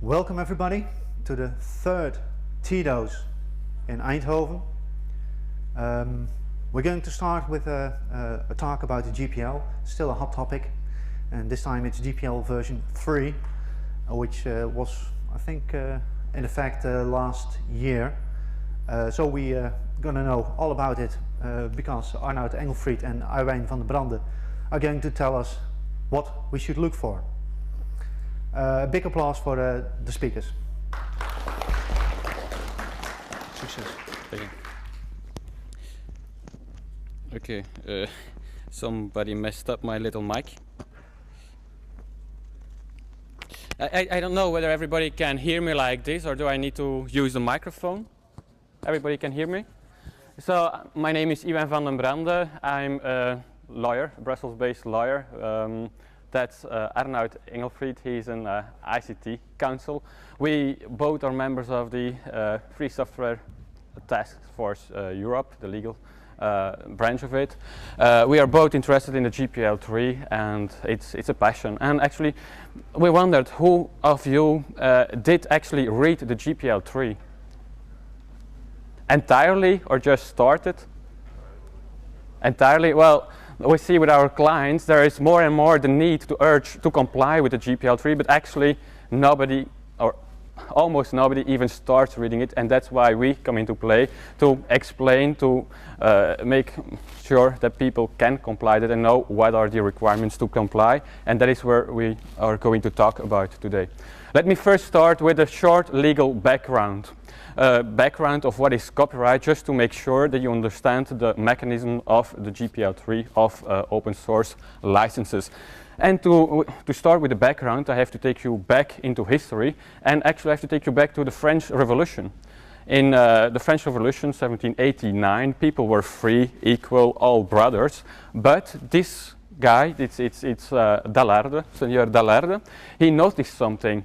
Welcome everybody to the third keynote in Eindhoven. We're going to start with a talk about the GPL, still a hot topic, and this time it's GPL version 3, which was, I think, in effect last year. So we're going to know all about it because Arnoud Engelfriet and Ywein van Brande are going to tell us what we should look for. Big applause for the speakers. Success. Thank you. Okay, somebody messed up my little mic. I don't know whether everybody can hear me like this, or do I need to use the microphone? Everybody can hear me? So, my name is Ywein van Brande. I'm a lawyer, a Brussels-based lawyer. That's Arnoud Engelfriet. He's an ICT counsel. We both are members of the Free Software Task Force Europe, the legal branch of it. We are both interested in the GPL3, and it's a passion. And actually, we wondered who of you did actually read the GPL3 entirely, or just started? Entirely. Well, we see with our clients there is more and more the need to urge to comply with the GPL3, but actually nobody, or almost nobody, even starts reading it, and that's why we come into play to explain, to make sure that people can comply, that they know what are the requirements to comply, and that is where we are going to talk about today. Let me first start with a short legal background. Background of what is copyright, just to make sure that you understand the mechanism of the GPL3 of open source licenses. And to start with the background, I have to take you back into history, and actually I have to take you back to the French Revolution. In the French Revolution, 1789, people were free, equal, all brothers, but this guy, it's Dallarde, Seigneur Dallarde, he noticed something.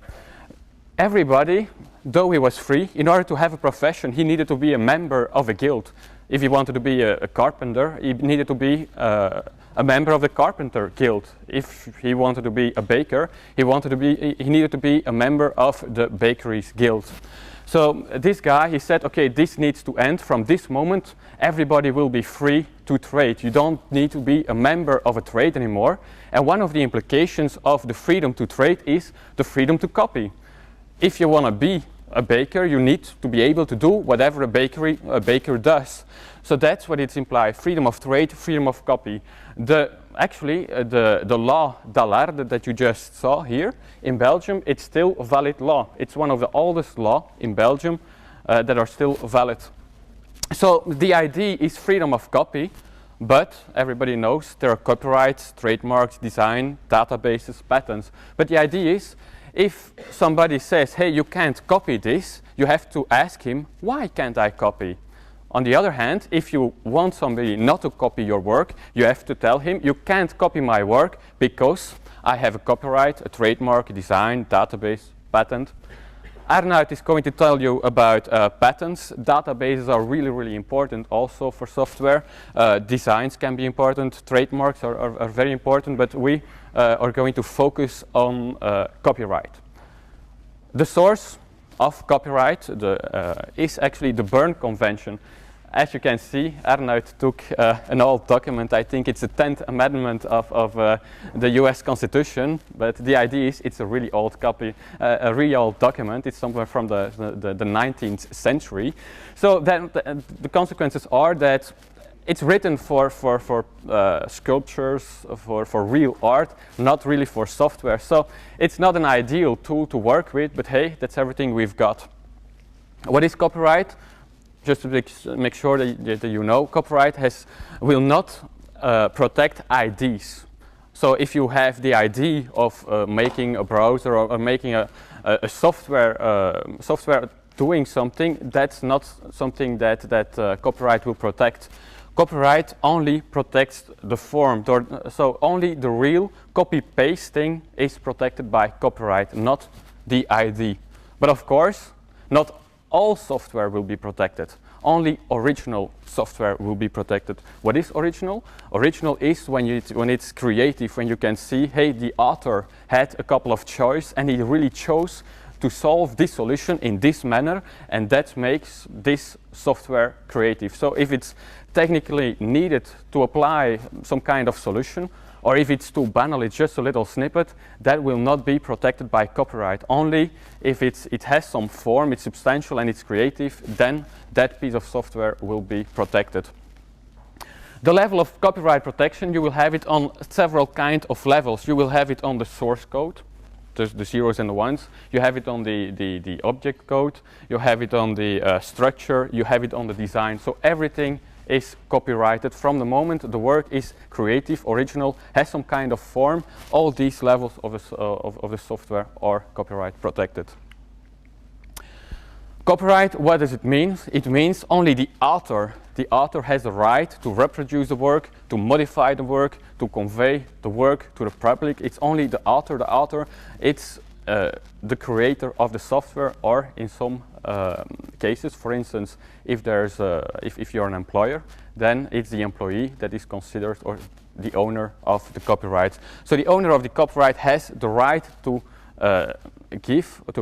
Everybody, though he was free, in order to have a profession, he needed to be a member of a guild. If he wanted to be a carpenter, he needed to be a member of the carpenter guild. If he wanted to be a baker, he needed to be a member of the bakeries guild. So this guy, he said, okay, this needs to end. From this moment, everybody will be free to trade. You don't need to be a member of a trade anymore. And one of the implications of the freedom to trade is the freedom to copy. If you want to be a baker, you need to be able to do whatever a baker does. So that's what it implies: freedom of trade, freedom of copy. The law Dallarde that you just saw here in Belgium, it's still a valid law. It's one of the oldest laws in Belgium that are still valid. So the idea is freedom of copy, but everybody knows there are copyrights, trademarks, design, databases, patents. But the idea is, if somebody says, hey, you can't copy this, you have to ask him, why can't I copy? On the other hand, if you want somebody not to copy your work, you have to tell him, you can't copy my work because I have a copyright, a trademark, a design, database, patent. Arnoud is going to tell you about patents. Databases are really, really important also for software. Designs can be important, trademarks are very important, but we are going to focus on copyright. The source of copyright is actually the Berne Convention. As you can see, Arnoud took an old document. I think it's the 10th amendment of the US Constitution, but the idea is it's a really old copy, a really old document. It's somewhere from the 19th century. So then the consequences are that it's written for sculptures, for real art, not really for software. So it's not an ideal tool to work with, but hey, that's everything we've got. What is copyright? Just to make sure that you know, copyright will not protect IDs. So if you have the idea of making a browser or making a software doing something, that's not something that copyright will protect. Copyright only protects the form, so only the real copy-pasting is protected by copyright, not the ID. But of course, not all software will be protected. Only original software will be protected. What is original? Original is when it's creative, when you can see, hey, the author had a couple of choices and he really chose to solve this solution in this manner, and that makes this software creative. So if it's technically needed to apply some kind of solution, or if it's too banal, it's just a little snippet, that will not be protected by copyright. Only if it has some form, it's substantial and it's creative, then that piece of software will be protected. The level of copyright protection, you will have it on several kind of levels. You will have it on the source code, the zeros and the ones. You have it on the object code. You have it on the structure. You have it on the design. So everything is copyrighted from the moment the work is creative, original, has some kind of form. All these levels of the software are copyright protected. Copyright, what does it mean? It means only the author has the right to reproduce the work, to modify the work, to convey the work to the public. It's only the author, it's the creator of the software, or in some cases, for instance, if you're an employer, then it's the employee that is considered or the owner of the copyright. So the owner of the copyright has the right to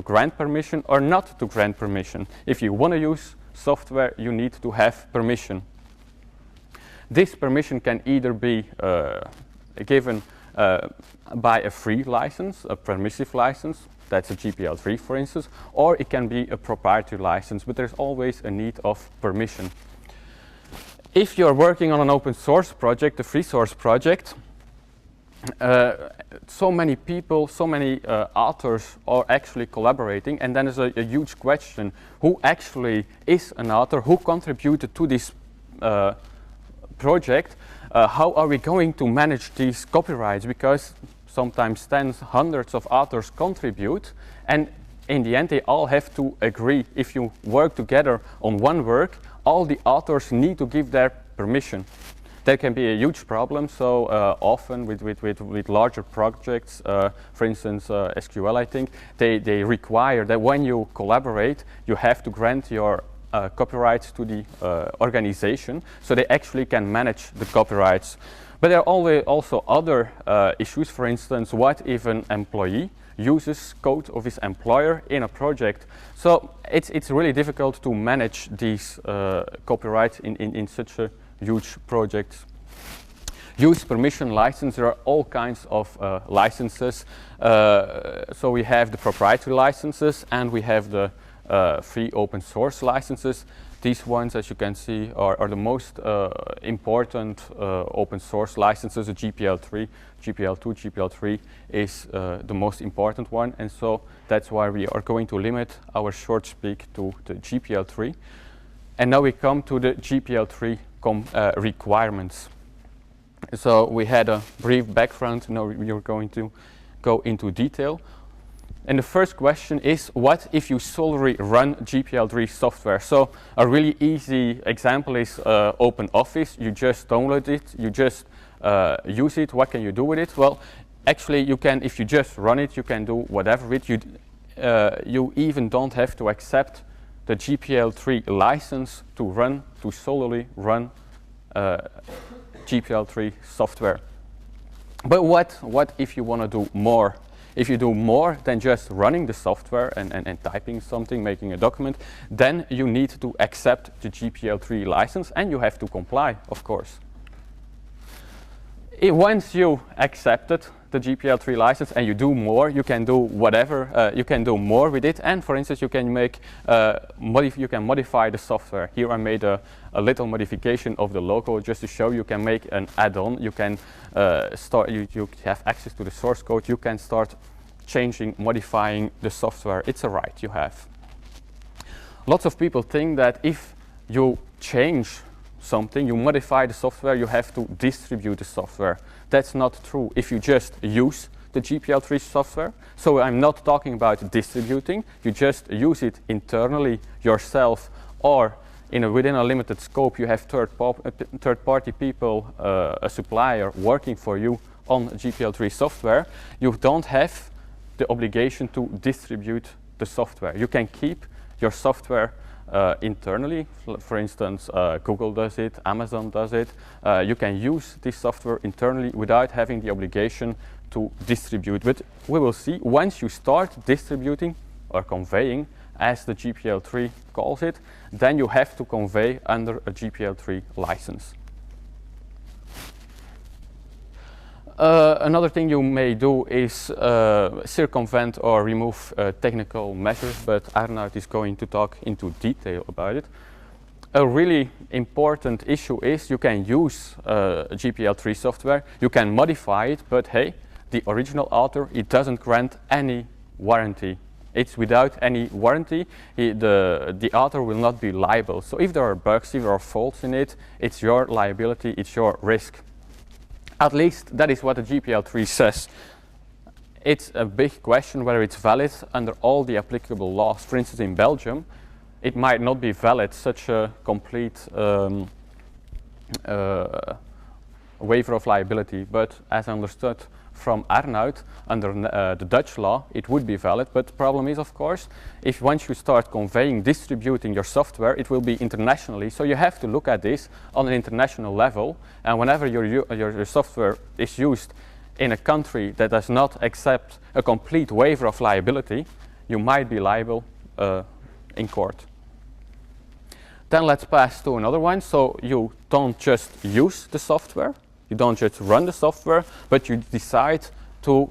grant permission or not to grant permission. If you want to use software, you need to have permission. This permission can either be given by a free license, a permissive license, that's a GPL3 for instance, or it can be a proprietary license, but there's always a need of permission. If you're working on an open source project, a free source project, so many people, so many authors are actually collaborating, and then there's a huge question: who actually is an author? Who contributed to this project? How are we going to manage these copyrights? Because sometimes tens, hundreds of authors contribute, and in the end they all have to agree. If you work together on one work, all the authors need to give their permission. That can be a huge problem. So often with larger projects, for instance SQL, I think, they require that when you collaborate, you have to grant your copyrights to the organization, so they actually can manage the copyrights. But there are also other issues. For instance, what if an employee uses code of his employer in a project? So it's really difficult to manage these copyrights in such a huge project. Use permission license, there are all kinds of licenses. So we have the proprietary licenses and we have the free open source licenses. These ones, as you can see, are the most important open source licenses. The GPL3, GPL2, GPL3 is the most important one, and so that's why we are going to limit our short speak to the GPL3. And now we come to the GPL3 requirements. So we had a brief background, now we are going to go into detail. And the first question is, what if you solely run GPL3 software? So a really easy example is OpenOffice. You just download it, you just use it. What can you do with it? Well, actually you can, if you just run it, you can do whatever with it. You even don't have to accept the GPL3 license to solely run GPL3 software. But what if you want to do more? If you do more than just running the software and typing something, making a document, then you need to accept the GPL3 license and you have to comply, of course. Once you accepted the GPL3 license and you do more, you can do whatever, you can do more with it. And for instance, you can make, you can modify the software. Here I made a little modification of the logo just to show you can make an add-on. You can you have access to the source code. You can start changing, modifying the software. It's a right you have. Lots of people think that if you change something, you modify the software, you have to distribute the software. That's not true if you just use the GPL3 software. So I'm not talking about distributing, you just use it internally yourself, or within a limited scope you have third-party people, a supplier working for you on GPL3 software. You don't have the obligation to distribute the software. You can keep your software internally. For instance, Google does it, Amazon does it. You can use this software internally without having the obligation to distribute. But we will see, once you start distributing or conveying, as the GPL3 calls it, then you have to convey under a GPL3 license. Another thing you may do is circumvent or remove technical measures, but Arnoud is going to talk into detail about it. A really important issue is you can use GPL3 software, you can modify it, but hey, the original author, it doesn't grant any warranty. It's without any warranty, the author will not be liable. So if there are bugs, if there are faults in it, it's your liability, it's your risk. At least that is what the GPL3 says. It's a big question whether it's valid under all the applicable laws. For instance, in Belgium, it might not be valid, such a complete waiver of liability, but as I understood from Arnoud, under the Dutch law, it would be valid. But the problem is, of course, if once you start conveying, distributing your software, it will be internationally. So you have to look at this on an international level. And whenever your software is used in a country that does not accept a complete waiver of liability, you might be liable in court. Then let's pass to another one. So you don't just use the software, you don't just run the software, but you decide to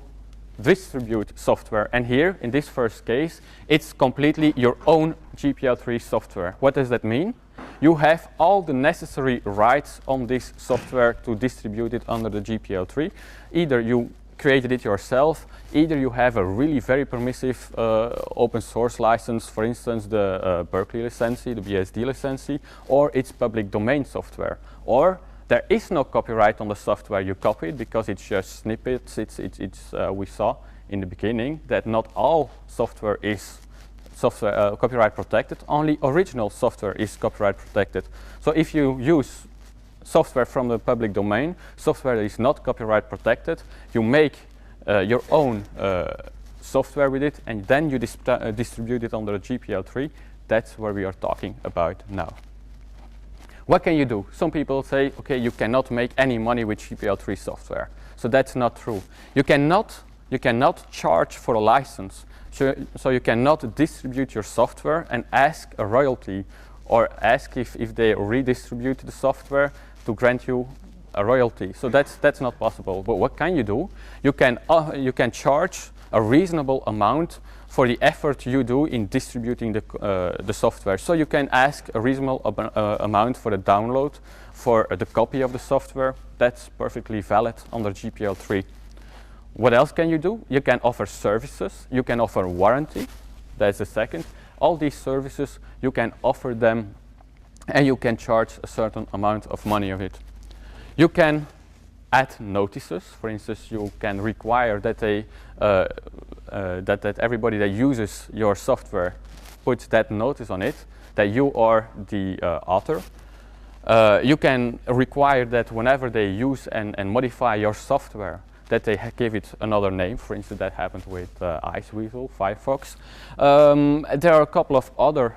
distribute software. And here, in this first case, it's completely your own GPL3 software. What does that mean? You have all the necessary rights on this software to distribute it under the GPL3. Either you created it yourself, either you have a really very permissive open source license, for instance the Berkeley licensee, the BSD licensee, or it's public domain software. Or there is no copyright on the software you copied because it's just snippets. We saw in the beginning that not all software is copyright protected, only original software is copyright protected. So if you use software from the public domain, software that is not copyright protected, you make your own software with it, and then you distribute it under a GPL3. That's what we are talking about now. What can you do? Some people say, okay, you cannot make any money with GPL3 software. So that's not true. You cannot charge for a license. So you cannot distribute your software and ask a royalty, or ask if they redistribute the software to grant you a royalty. So that's not possible. But what can you do? You can charge a reasonable amount for the effort you do in distributing the software. So you can ask a reasonable amount for the download, for the copy of the software. That's perfectly valid under GPL3. What else can you do? You can offer services, you can offer warranty, that's the second. All these services, you can offer them and you can charge a certain amount of money of it. You can add notices. For instance, you can require that that everybody that uses your software puts that notice on it, that you are the author. You can require that whenever they use and modify your software, that they give it another name. For instance, that happened with Iceweasel, Firefox. There are a couple of other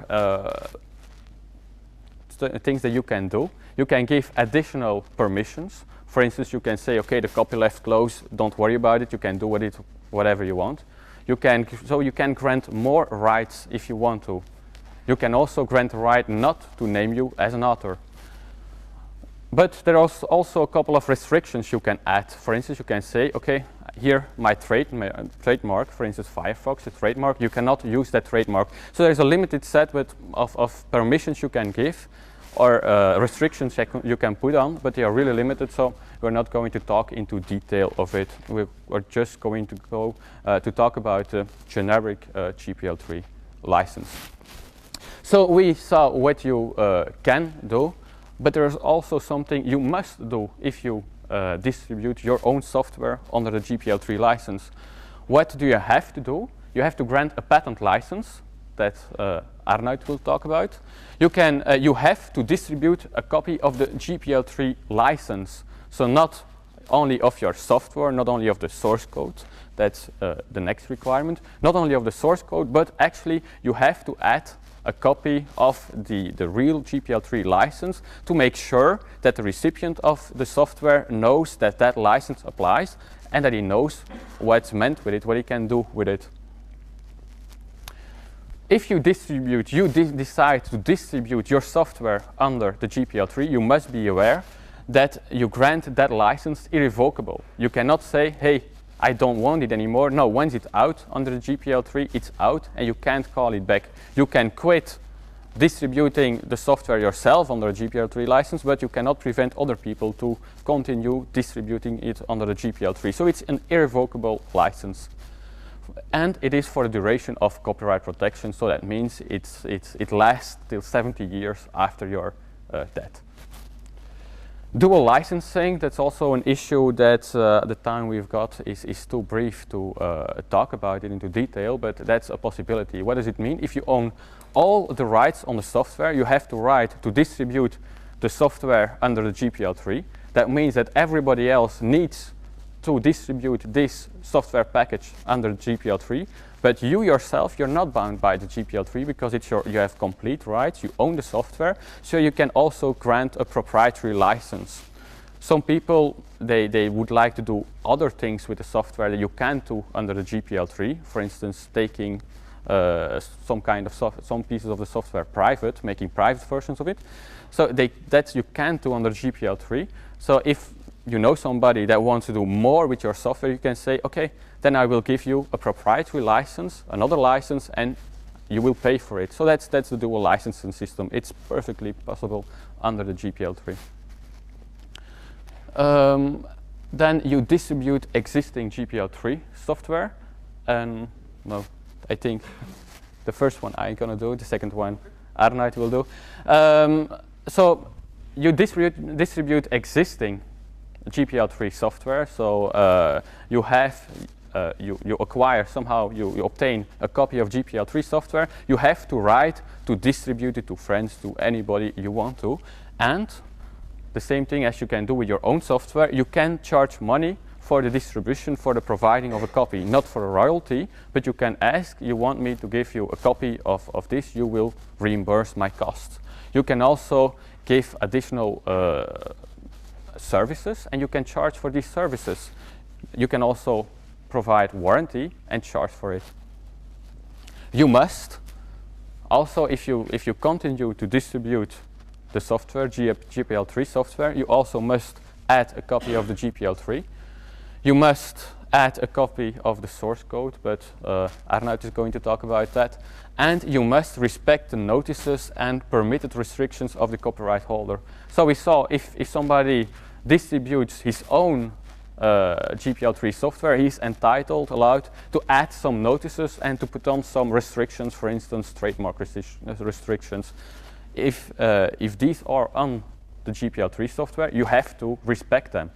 things that you can do. You can give additional permissions. For instance, you can say, okay, the copyleft close, don't worry about it, you can do with it whatever you want. You can grant more rights if you want to. You can also grant the right not to name you as an author. But there are also a couple of restrictions you can add. For instance, you can say, okay, here my trademark, for instance Firefox, a trademark, you cannot use that trademark. So there's a limited set of permissions you can give, or restrictions you can put on, but they are really limited, so we're not going to talk into detail of it. We're just going to go to talk about the generic GPL3 license. So we saw what you can do, but there's also something you must do if you distribute your own software under the GPL3 license. What do you have to do? You have to grant a patent license that Arnoud will talk about. You have to distribute a copy of the GPL3 license. So not only of your software, not only of the source code, that's the next requirement, not only of the source code, but actually you have to add a copy of the real GPL3 license to make sure that the recipient of the software knows that that license applies and that he knows what's meant with it, what he can do with it. if you distribute, decide to distribute your software under the GPL3, you must be aware that you grant that license irrevocable. You cannot say, hey, I don't want it anymore. No, once it's out under the GPL3, it's out and you can't call it back. You can quit distributing the software yourself under a GPL3 license, but you cannot prevent other people to continue distributing it under the GPL3. So it's an irrevocable license. And it is for the duration of copyright protection, so that means it lasts till 70 years after your death. Dual licensing, that's also an issue that the time we've got is too brief to talk about it into detail, but that's a possibility. What does it mean? If you own all the rights on the software, you have the right to distribute the software under the GPL3. That means that everybody else needs to distribute this software package under the GPL3, but you yourself, you're not bound by the GPL3 because you have complete rights, you own the software, so you can also grant a proprietary license. Some people, they would like to do other things with the software that you can't do under the GPL3, for instance, taking some pieces of the software private, making private versions of it. So that you can't do under GPL3. So if you know somebody that wants to do more with your software, you can say, okay, then I will give you a proprietary license, another license, and you will pay for it. So that's the dual licensing system. It's perfectly possible under the GPL3. Then you distribute existing GPL3 software. And no, I think the first one I'm gonna do, the second one Arnoud will do. So you distribute existing GPL3 software. So you acquire somehow, you obtain a copy of GPL3 software. You have the right to distribute it to friends, to anybody you want to. And the same thing as you can do with your own software, you can charge money for the distribution, for the providing of a copy, not for a royalty, but you can ask, you want me to give you a copy of this, you will reimburse my costs. You can also give additional services, and you can charge for these services. You can also provide warranty and charge for it. You must also, if you continue to distribute the software, GPL3 software, you also must add a copy of the GPL3. You must add a copy of the source code, but Arnoud is going to talk about that. And you must respect the notices and permitted restrictions of the copyright holder. So we saw if somebody distributes his own GPL3 software, he's allowed to add some notices and to put on some restrictions, for instance, trademark restrictions. If these are on the GPL3 software, you have to respect them.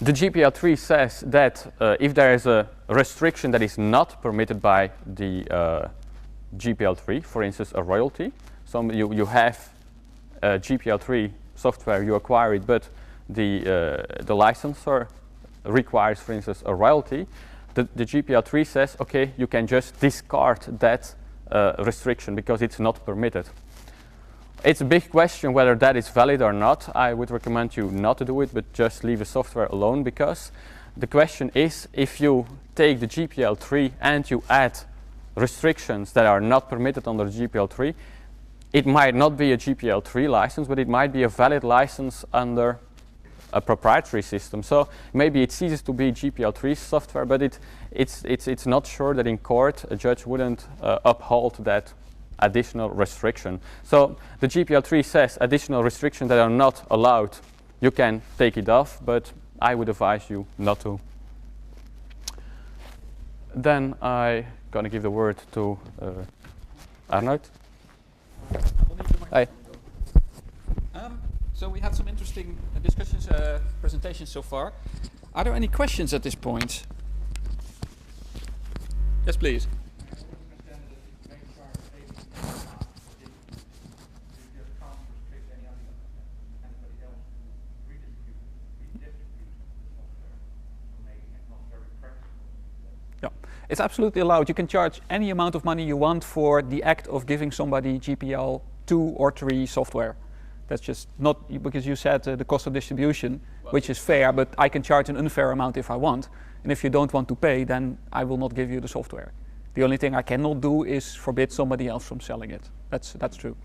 The GPL3 says that if there is a restriction that is not permitted by the GPL3, for instance, a royalty, so you have GPL3 software, you acquire it, but the licensor requires, for instance, a royalty, the GPL3 says, okay, you can just discard that restriction because it's not permitted. It's a big question whether that is valid or not. I would recommend you not to do it, but just leave the software alone, because the question is, if you take the GPL3 and you add restrictions that are not permitted under the GPL3, it might not be a GPL3 license, but it might be a valid license under a proprietary system. So maybe it ceases to be GPL3 software, but it's not sure that in court a judge wouldn't uphold that additional restriction. So the GPL3 says additional restrictions that are not allowed, you can take it off, but I would advise you not to. Then I'm gonna give the word to Arnoud. Hi. So we had some interesting discussions, presentations so far. Are there any questions at this point? Yes, please. Yeah, it's absolutely allowed. You can charge any amount of money you want for the act of giving somebody GPL 2 or 3 software. That's just not because you said the cost of distribution, which is fair, but I can charge an unfair amount if I want. And if you don't want to pay, then I will not give you the software. The only thing I cannot do is forbid somebody else from selling it. That's true.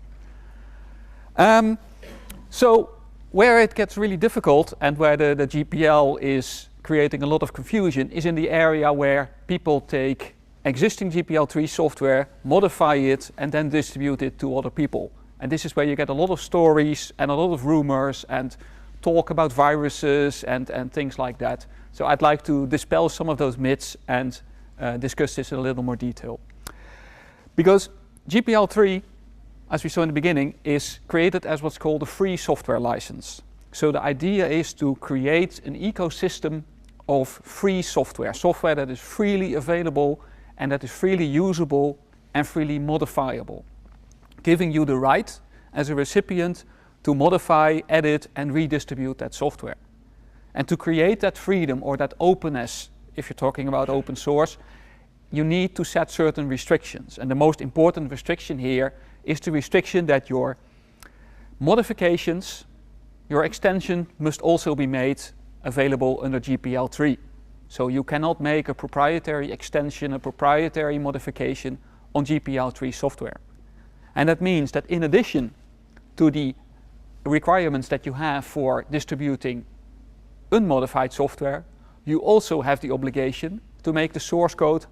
So where it gets really difficult and where the GPL is creating a lot of confusion is in the area where people take existing GPL3 software, modify it, and then distribute it to other people. And this is where you get a lot of stories and a lot of rumors and talk about viruses and things like that. So I'd like to dispel some of those myths and discuss this in a little more detail. Because GPL3, as we saw in the beginning, is created as what's called a free software license. So the idea is to create an ecosystem of free software, software that is freely available and that is freely usable and freely modifiable, giving you the right as a recipient to modify, edit, and redistribute that software. And to create that freedom or that openness, if you're talking about open source, you need to set certain restrictions. And the most important restriction here is the restriction that your modifications, your extension must also be made available under GPL3. So you cannot make a proprietary extension, a proprietary modification on GPL3 software. And that means that in addition to the requirements that you have for distributing unmodified software, you also have the obligation to make the source code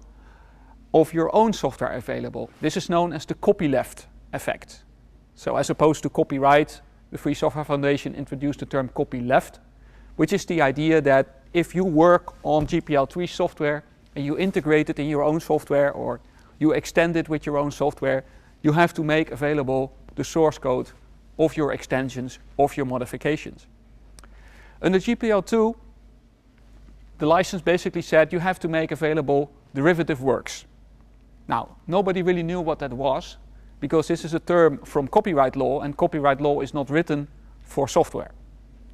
of your own software available. This is known as the copyleft effect. So as opposed to copyright, the Free Software Foundation introduced the term copyleft, which is the idea that if you work on GPL3 software and you integrate it in your own software or you extend it with your own software, you have to make available the source code of your extensions, of your modifications. Under GPL2, the license basically said you have to make available derivative works. Now, nobody really knew what that was, because this is a term from copyright law, and copyright law is not written for software.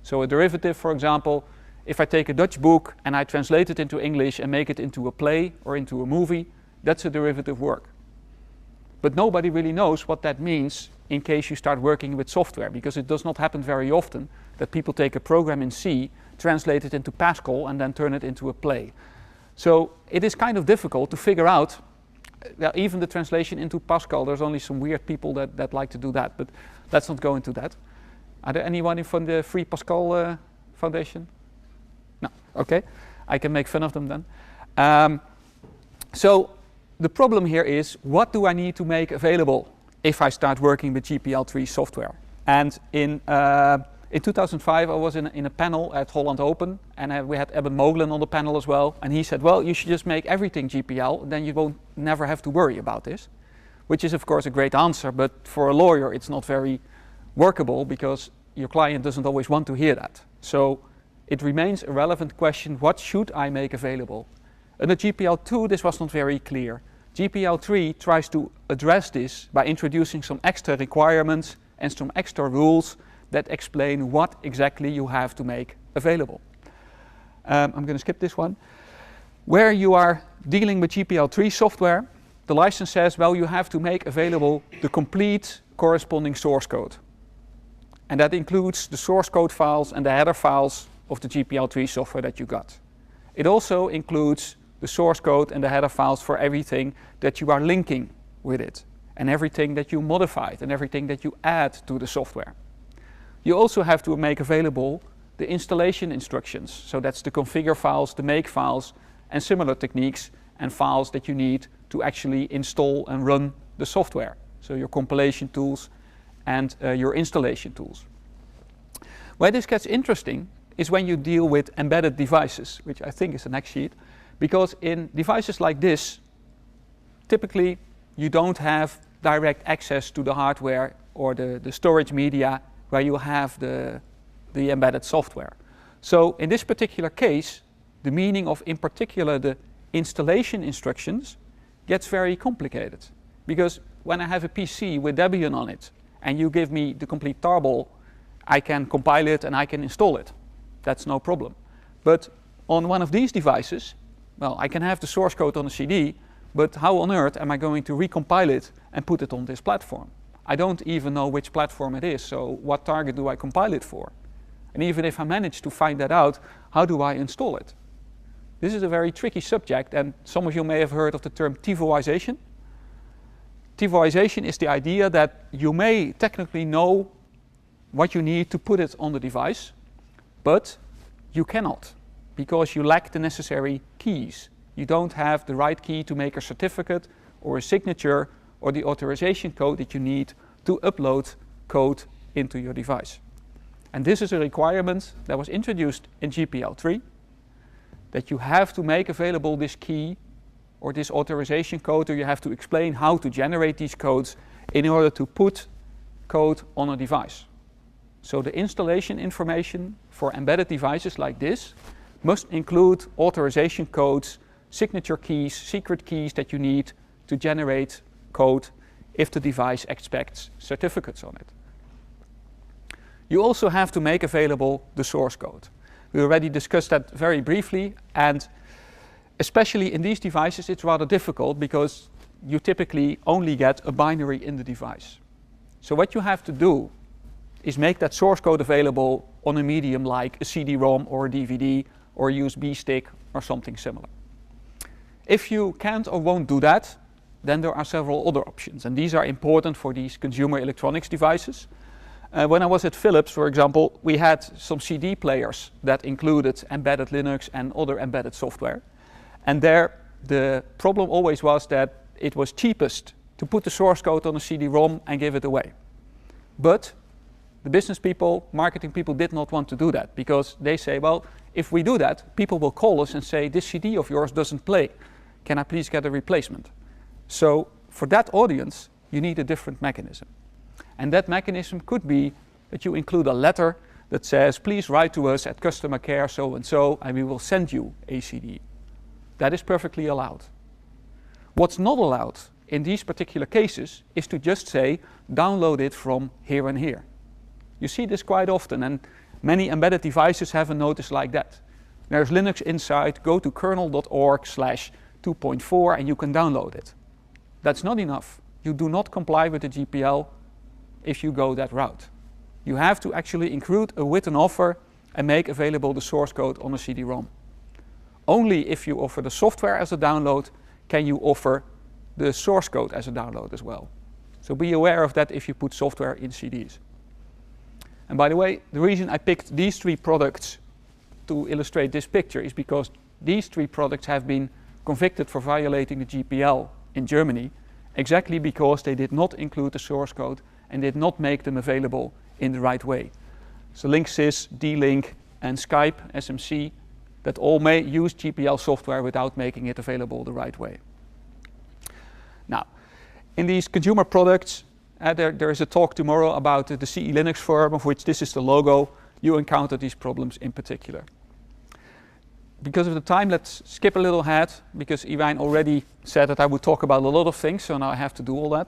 So a derivative, for example, if I take a Dutch book and I translate it into English and make it into a play or into a movie, that's a derivative work. But nobody really knows what that means in case you start working with software, because it does not happen very often that people take a program in C, translate it into Pascal, and then turn it into a play. So it is kind of difficult to figure out, even the translation into Pascal, there's only some weird people that like to do that, but let's not go into that. Are there anyone from the Free Pascal Foundation? No, okay, I can make fun of them then. So the problem here is, what do I need to make available if I start working with GPL3 software? And in 2005, I was in a panel at Holland Open, and we had Eben Moglen on the panel as well, and he said, well, you should just make everything GPL, then you won't never have to worry about this, which is of course a great answer, but for a lawyer it's not very workable, because your client doesn't always want to hear that. So it remains a relevant question, what should I make available? Under GPL2, this was not very clear. GPL3 tries to address this by introducing some extra requirements and some extra rules that explain what exactly you have to make available. I'm going to skip this one. Where you are dealing with GPL3 software, the license says, well, you have to make available the complete corresponding source code. And that includes the source code files and the header files of the GPL3 software that you got. It also includes the source code and the header files for everything that you are linking with it, and everything that you modified, and everything that you add to the software. You also have to make available the installation instructions. So that's the configure files, the make files, and similar techniques and files that you need to actually install and run the software. So your compilation tools and your installation tools. Where this gets interesting is when you deal with embedded devices, which I think is the next sheet, because in devices like this, typically you don't have direct access to the hardware or the storage media where you have the embedded software. So in this particular case, the meaning of, in particular, the installation instructions gets very complicated. Because when I have a PC with Debian on it, and you give me the complete tarball, I can compile it and I can install it. That's no problem. But on one of these devices, well, I can have the source code on a CD, but how on earth am I going to recompile it and put it on this platform? I don't even know which platform it is, so what target do I compile it for? And even if I manage to find that out, how do I install it? This is a very tricky subject, and some of you may have heard of the term TiVoization. TiVoization is the idea that you may technically know what you need to put it on the device, but you cannot because you lack the necessary keys. You don't have the right key to make a certificate or a signature or the authorization code that you need to upload code into your device. And this is a requirement that was introduced in GPL3, that you have to make available this key or this authorization code, or you have to explain how to generate these codes in order to put code on a device. So the installation information for embedded devices like this must include authorization codes, signature keys, secret keys that you need to generate code if the device expects certificates on it. You also have to make available the source code. We already discussed that very briefly, and especially in these devices it's rather difficult because you typically only get a binary in the device. So what you have to do is make that source code available on a medium like a CD-ROM or a DVD or a USB stick or something similar. If you can't or won't do that, then there are several other options, and these are important for these consumer electronics devices. When I was at Philips, for example, we had some CD players that included embedded Linux and other embedded software. And there the problem always was that it was cheapest to put the source code on a CD-ROM and give it away. But the business people, marketing people did not want to do that because they say, well, if we do that, people will call us and say, this CD of yours doesn't play. Can I please get a replacement? So for that audience, you need a different mechanism. And that mechanism could be that you include a letter that says, please write to us at customer care so-and-so, and we will send you a CD. That is perfectly allowed. What's not allowed in these particular cases is to just say, download it from here and here. You see this quite often, and many embedded devices have a notice like that. There's Linux inside, go to kernel.org/2.4 and you can download it. That's not enough. You do not comply with the GPL if you go that route. You have to actually include a written offer and make available the source code on a CD-ROM. Only if you offer the software as a download can you offer the source code as a download as well. So be aware of that if you put software in CDs. And by the way, the reason I picked these three products to illustrate this picture is because these three products have been convicted for violating the GPL in Germany, exactly because they did not include the source code and did not make them available in the right way. So Linksys, D-Link, and Skype, SMC, that all may use GPL software without making it available the right way. Now, in these consumer products, there is a talk tomorrow about the CE Linux forum, of which this is the logo. You encounter these problems in particular. Because of the time, let's skip a little ahead, because Ywein already said that I would talk about a lot of things, so now I have to do all that.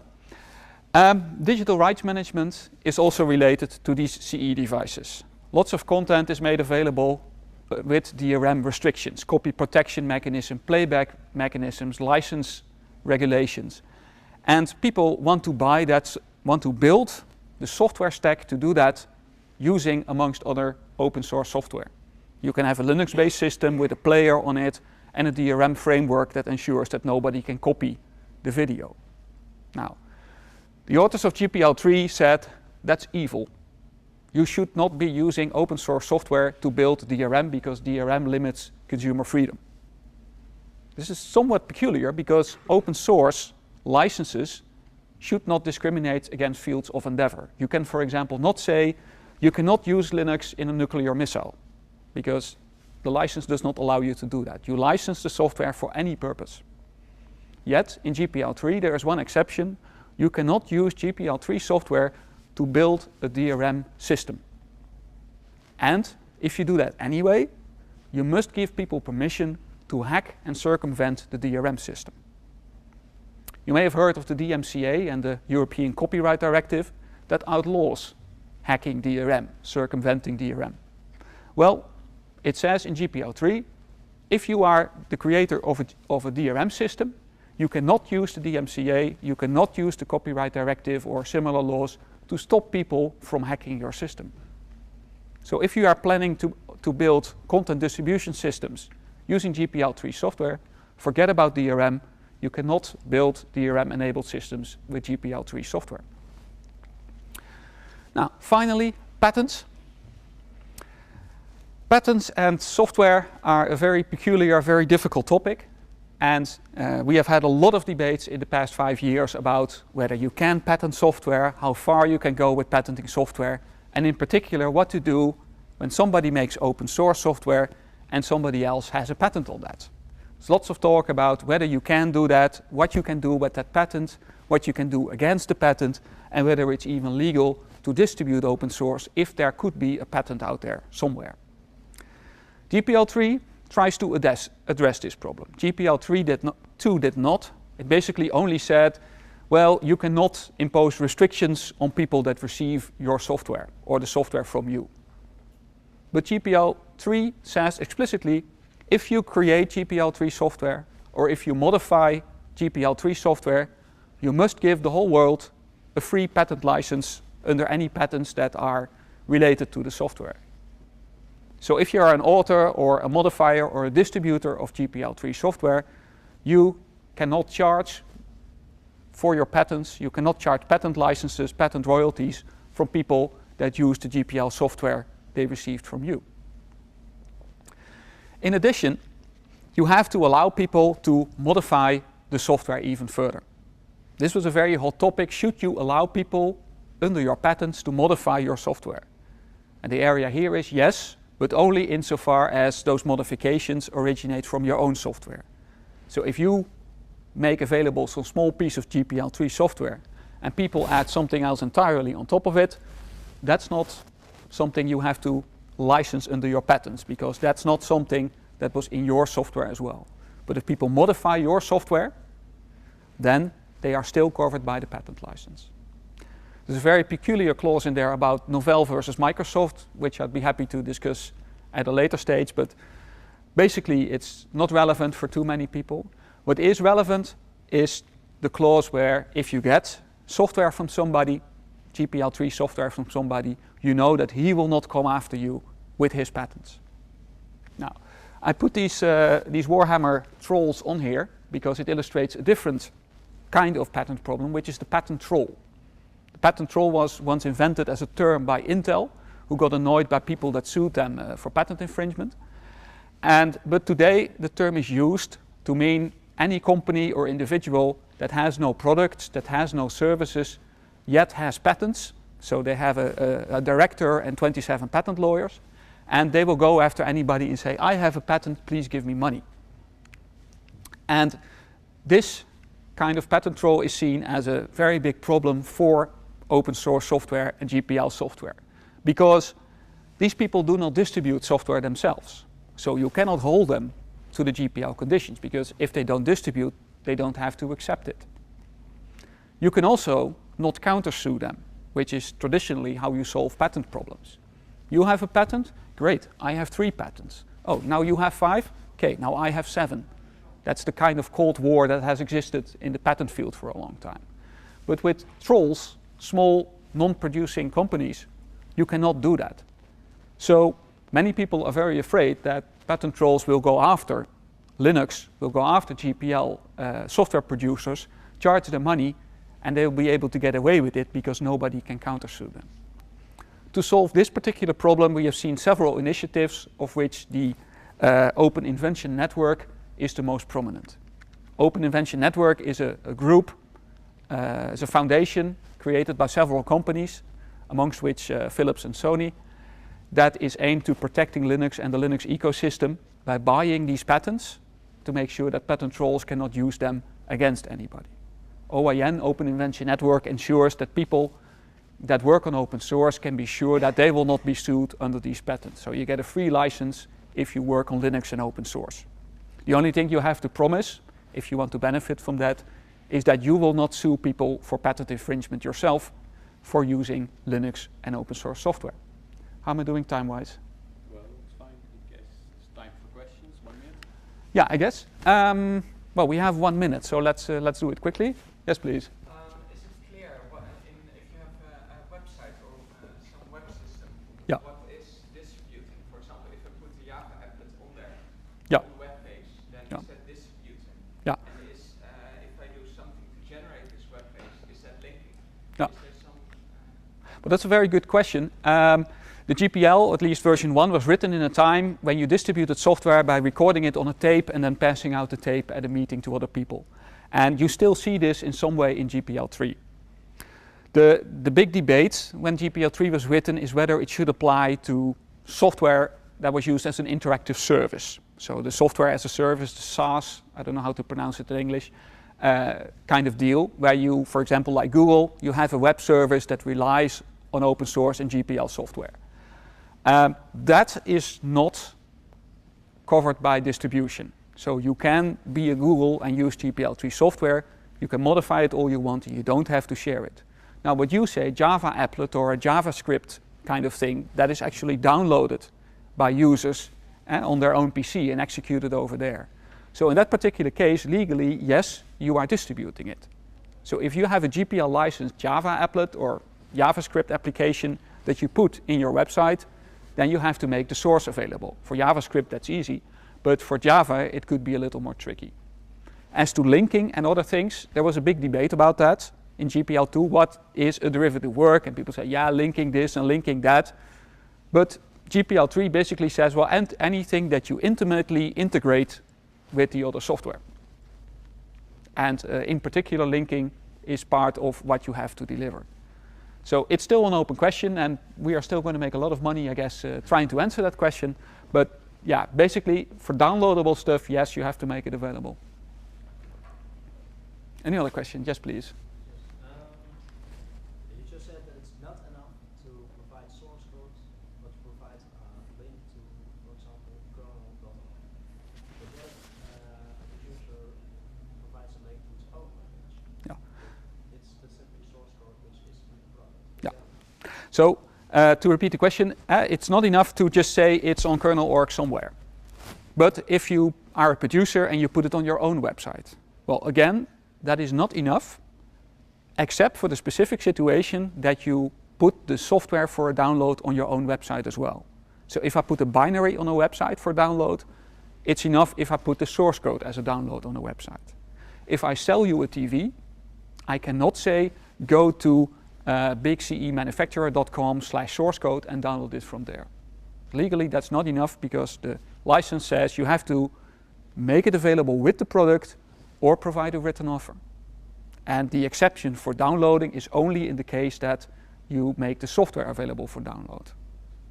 Digital rights management is also related to these CE devices. Lots of content is made available with DRM restrictions, copy protection mechanism, playback mechanisms, license regulations. And people want to buy that, want to build the software stack to do that using, amongst other, open source software. You can have a Linux-based system with a player on it and a DRM framework that ensures that nobody can copy the video. Now, the authors of GPL3 said that's evil. You should not be using open source software to build DRM because DRM limits consumer freedom. This is somewhat peculiar because open source licenses should not discriminate against fields of endeavor. You can, for example, not say you cannot use Linux in a nuclear missile because the license does not allow you to do that. You license the software for any purpose. Yet, in GPL3, there is one exception. You cannot use GPL3 software to build a DRM system. And if you do that anyway, you must give people permission to hack and circumvent the DRM system. You may have heard of the DMCA and the European Copyright Directive that outlaws hacking DRM, circumventing DRM. Well, it says in GPL3, if you are the creator of a DRM system, you cannot use the DMCA, you cannot use the Copyright Directive or similar laws to stop people from hacking your system. So if you are planning to build content distribution systems using GPL3 software. Forget about DRM. You cannot build DRM-enabled systems with GPL3 software. Now, finally, patents. Patents and software are a very peculiar, very difficult topic. And we have had a lot of debates in the past 5 years about whether you can patent software, how far you can go with patenting software, and in particular what to do when somebody makes open source software and somebody else has a patent on that. There's lots of talk about whether you can do that, what you can do with that patent, what you can do against the patent, and whether it's even legal to distribute open source if there could be a patent out there somewhere. GPL3 tries to address this problem. GPL3 did not. It basically only said, well, you cannot impose restrictions on people that receive your software or the software from you. But GPL3 says explicitly, if you create GPL3 software or if you modify GPL3 software, you must give the whole world a free patent license under any patents that are related to the software. So if you are an author or a modifier or a distributor of GPL3 software, you cannot charge for your patents, you cannot charge patent licenses, patent royalties from people that use the GPL software they received from you. In addition, you have to allow people to modify the software even further. This was a very hot topic. Should you allow people under your patents to modify your software? And the area here is yes, but only insofar as those modifications originate from your own software. So if you make available some small piece of GPL3 software and people add something else entirely on top of it, that's not something you have to license under your patents, because that's not something that was in your software as well. But if people modify your software, then they are still covered by the patent license. There's a very peculiar clause in there about Novell versus Microsoft, which I'd be happy to discuss at a later stage, but basically it's not relevant for too many people. What is relevant is the clause where if you get software from somebody, GPL3 software from somebody, you know that he will not come after you with his patents. Now, I put these Warhammer trolls on here because it illustrates a different kind of patent problem, which is the patent troll. The patent troll was once invented as a term by Intel, who got annoyed by people that sued them for patent infringement. But today the term is used to mean any company or individual that has no products, that has no services, yet has patents. So they have a director and 27 patent lawyers, and they will go after anybody and say, I have a patent, please give me money. And this kind of patent troll is seen as a very big problem for open source software and GPL software, because these people do not distribute software themselves. So you cannot hold them to the GPL conditions, because if they don't distribute, they don't have to accept it. You can also not countersue them, which is traditionally how you solve patent problems. You have a patent? Great, I have 3 patents. Oh, now you have 5? Okay, now I have 7. That's the kind of Cold War that has existed in the patent field for a long time. But with trolls, small, non-producing companies, you cannot do that. So many people are very afraid that patent trolls will go after Linux, will go after GPL software producers, charge them money, and they will be able to get away with it because nobody can countersue them. To solve this particular problem, we have seen several initiatives, of which the Open Invention Network is the most prominent. Open Invention Network is a group, is a foundation created by several companies, amongst which Philips and Sony, that is aimed to protecting Linux and the Linux ecosystem by buying these patents to make sure that patent trolls cannot use them against anybody. OIN, Open Invention Network, ensures that people that work on open source can be sure that they will not be sued under these patents. So you get a free license if you work on Linux and open source. The only thing you have to promise, if you want to benefit from that, is that you will not sue people for patent infringement yourself for using Linux and open source software. How am I doing time-wise? Well, it's fine. I guess it's time for questions. 1 minute. Yeah, I guess. Well, we have 1 minute, so let's do it quickly. Yes, please. Is it clear if you have a website or some web system, Yeah. what is distributing? For example, if I put the Java applet on there, Yeah. on the web page, But that's a very good question. The GPL, at least version 1, was written in a time when you distributed software by recording it on a tape and then passing out the tape at a meeting to other people. And you still see this in some way in GPL3. The big debate when GPL3 was written is whether it should apply to software that was used as an interactive service. So the software as a service, the SaaS, I don't know how to pronounce it in English, kind of deal, where you, for example, like Google, you have a web service that relies on open source and GPL software. That is not covered by distribution. So you can be a Google and use GPL3 software. You can modify it all you want, and you don't have to share it. Now, what you say, Java applet or a JavaScript kind of thing, that is actually downloaded by users on their own PC and executed over there. So in that particular case, legally, yes, you are distributing it. So if you have a GPL licensed Java applet or JavaScript application that you put in your website, then you have to make the source available. For JavaScript, that's easy, but for Java, it could be a little more tricky. As to linking and other things, there was a big debate about that in GPL2. What is a derivative work? And people say, yeah, linking this and linking that. But GPL3 basically says, well, and anything that you intimately integrate with the other software. And in particular, linking is part of what you have to deliver. So it's still an open question, and we are still going to make a lot of money, I guess, trying to answer that question. But yeah, basically, for downloadable stuff, yes, you have to make it available. Any other question? Yes, please. You just said that it's not enough to provide source code, but to provide a link to, for example, kernel.org. But then the user provides a link to its own language. Yeah. It's the simply source code which is in the product. Yeah. So to repeat the question, it's not enough to just say it's on kernel.org somewhere. But if you are a producer and you put it on your own website, well, again, that is not enough, except for the specific situation that you put the software for a download on your own website as well. So if I put a binary on a website for download, it's enough if I put the source code as a download on a website. If I sell you a TV, I cannot say go to bigcemanufacturer.com/source code and download it from there. Legally, that's not enough because the license says you have to make it available with the product or provide a written offer. And the exception for downloading is only in the case that you make the software available for download.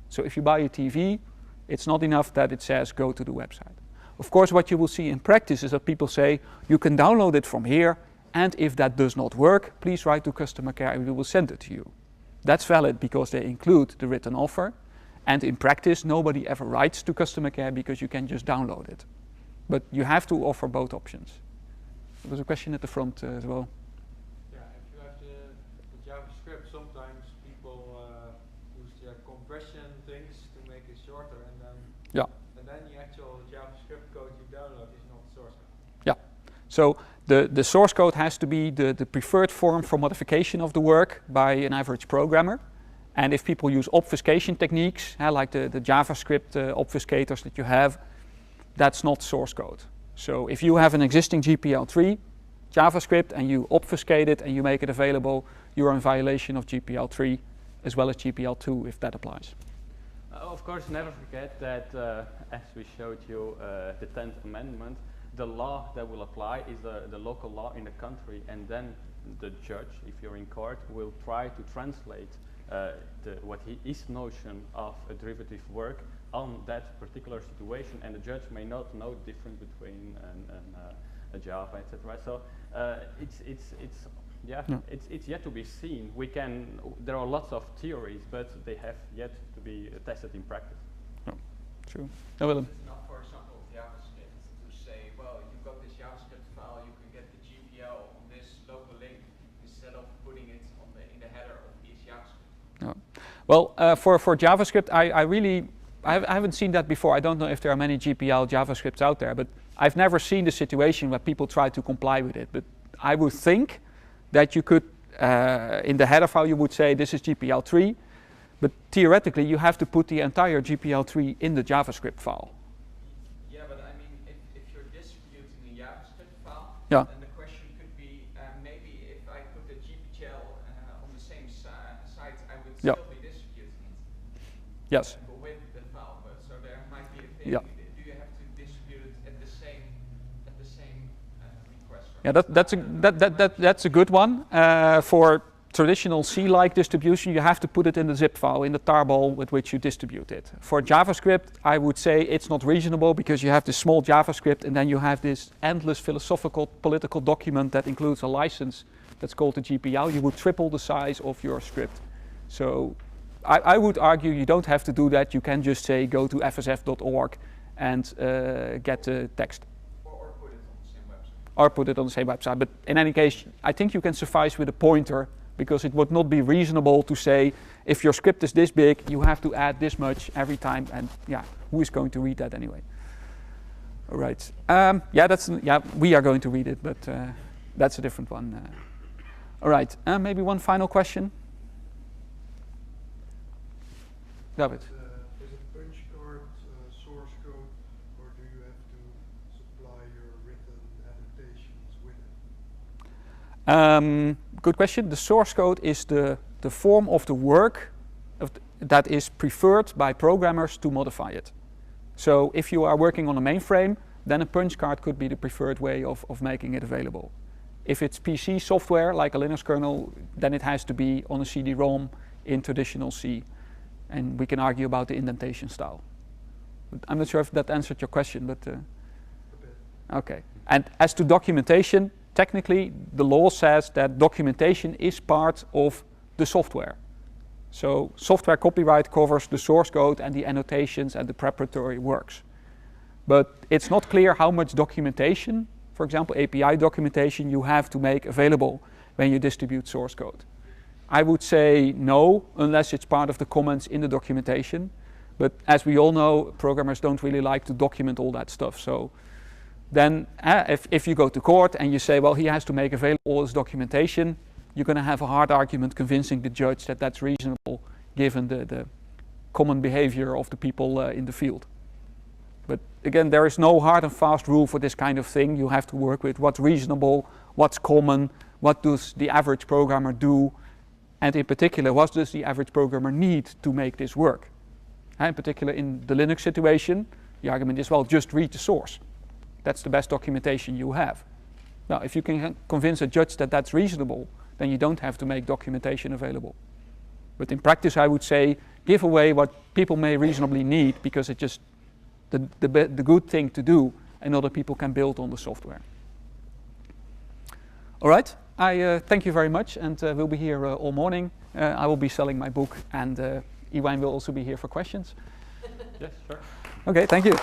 So if you buy a TV, it's not enough that it says go to the website. Of course, what you will see in practice is that people say you can download it from here, and if that does not work, please write to customer care and we will send it to you. That's valid because they include the written offer, and in practice nobody ever writes to customer care because you can just download it. But you have to offer both options. There was a question at the front as well. Yeah, if you have the JavaScript, sometimes people use their compression things to make it shorter, and then the actual JavaScript code you download is not source code. Yeah. So the source code has to be the preferred form for modification of the work by an average programmer. And if people use obfuscation techniques, like the JavaScript obfuscators that you have, that's not source code. So if you have an existing GPL3 JavaScript and you obfuscate it and you make it available, you're in violation of GPL3 as well as GPL2 if that applies. Of course, never forget that, as we showed you, the 10th Amendment, the law that will apply is the local law in the country, and then the judge, if you're in court, will try to translate what his notion of a derivative work on that particular situation, and the judge may not know the difference between a Java, etc. So it's yet to be seen. There are lots of theories, but they have yet to be tested in practice. Oh, true. No, Willem. It's not, for example, JavaScript to say, well, you've got this JavaScript file, you can get the GPL on this local link instead of putting it in the header of each JavaScript. No. Well, for JavaScript, I haven't seen that before. I don't know if there are many GPL JavaScripts out there, but I've never seen the situation where people try to comply with it. But I would think that you could, in the header file, you would say this is GPL3, but theoretically you have to put the entire GPL3 in the JavaScript file. Yeah, but I mean, if you're distributing a JavaScript file, yeah. then the question could be, maybe if I put the GPL on the same site, I would Yeah. still be distributing it. Yes. With the file, but so there might be a thing. Yeah. Do you have to distribute it at the same request? Yeah, that's a good one. For traditional C-like distribution, you have to put it in the zip file, in the tarball with which you distribute it. For JavaScript, I would say it's not reasonable because you have this small JavaScript and then you have this endless philosophical political document that includes a license that's called the GPL. You would triple the size of your script. So I would argue you don't have to do that. You can just say go to fsf.org and get the text. Or put it on the same website. Or put it on the same website. But in any case, I think you can suffice with a pointer because it would not be reasonable to say if your script is this big, you have to add this much every time. And yeah, who is going to read that anyway? All right. We are going to read it, but that's a different one. All right. Maybe one final question. David. Is a punch card source code, or do you have to supply your written annotations with it? Good question. The source code is the form of the work that is preferred by programmers to modify it. So if you are working on a mainframe, then a punch card could be the preferred way of making it available. If it's PC software, like a Linux kernel, then it has to be on a CD-ROM in traditional C. And we can argue about the indentation style. But I'm not sure if that answered your question, but... Okay. And as to documentation, technically, the law says that documentation is part of the software. So software copyright covers the source code and the annotations and the preparatory works. But it's not clear how much documentation, for example, API documentation, you have to make available when you distribute source code. I would say no, unless it's part of the comments in the documentation. But as we all know, programmers don't really like to document all that stuff. So then if you go to court and you say, well, he has to make available all his documentation, you're going to have a hard argument convincing the judge that that's reasonable given the common behavior of the people in the field. But again, there is no hard and fast rule for this kind of thing. You have to work with what's reasonable, what's common, what does the average programmer do, and in particular, what does the average programmer need to make this work? In particular, in the Linux situation, the argument is, well, just read the source. That's the best documentation you have. Now, if you can convince a judge that that's reasonable, then you don't have to make documentation available. But in practice, I would say, give away what people may reasonably need because it's just the good thing to do, and other people can build on the software. All right. I thank you very much, and we'll be here all morning. I will be selling my book, and Ywein will also be here for questions. Yes, sure. Okay, thank you.